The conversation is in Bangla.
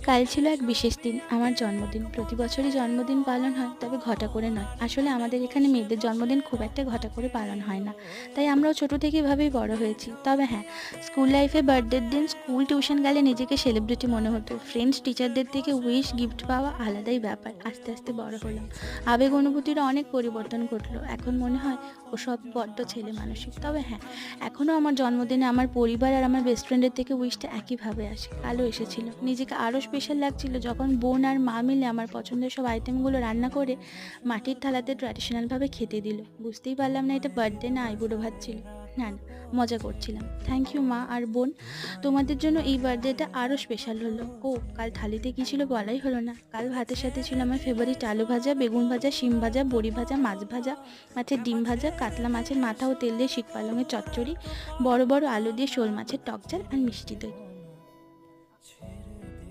কাল ছিল এক বিশেষ দিন, আমার জন্মদিন। প্রতি বছরই জন্মদিন পালন হয়, তবে ঘটা করে নয়। আসলে আমাদের এখানে মেয়েদের জন্মদিন খুব একটা ঘটা করে পালন হয় না, তাই আমরাও ছোট থেকে এভাবেই বড় হয়েছি। তবে হ্যাঁ, স্কুল লাইফে বার্থডের দিন স্কুল টিউশন গেলে নিজেকে সেলিব্রিটি মনে হতো। ফ্রেন্ডস টিচারদের থেকে উইশ গিফট পাওয়া আলাদাই ব্যাপার। আস্তে আস্তে বড় হলাম, আবেগ অনুভূতির অনেক পরিবর্তন ঘটলো। এখন মনে হয় ওসব বড্ড ছেলে মানসিক। তবে হ্যাঁ, এখনও আমার জন্মদিনে আমার পরিবার আর আমার বেস্ট ফ্রেন্ডের থেকে উইশটা একইভাবে আসে। কালও এসেছিল। নিজেকে আরও স্পেশাল লাগছিল যখন বোন আর মা মিলে আমার পছন্দের সব আইটেমগুলো রান্না করে মাটির থালাতে ট্র্যাডিশনালভাবে খেতে দিল। বুঝতেই পারলাম না এটা বার্থডে না আইবুড়ো ভাত ছিল। না না, মজা করছিলাম। থ্যাংক ইউ মা আর বোন, তোমাদের জন্য এই বার্থডেটা আরও স্পেশাল হলো। ও, কাল থালিতে কী ছিল বলাই হলো না। কাল ভাতের সাথে ছিল আমার ফেভারিট আলু ভাজা, বেগুন ভাজা, শিম ভাজা, বড়ি ভাজা, মাছ ভাজা, মাছের ডিম ভাজা, কাতলা মাছের মাথা ও তেল দিয়ে শিক পালংয়ের চচ্চড়ি, বড় বড় আলু দিয়ে শোল মাছের টক ঝাল আর মিষ্টি দই।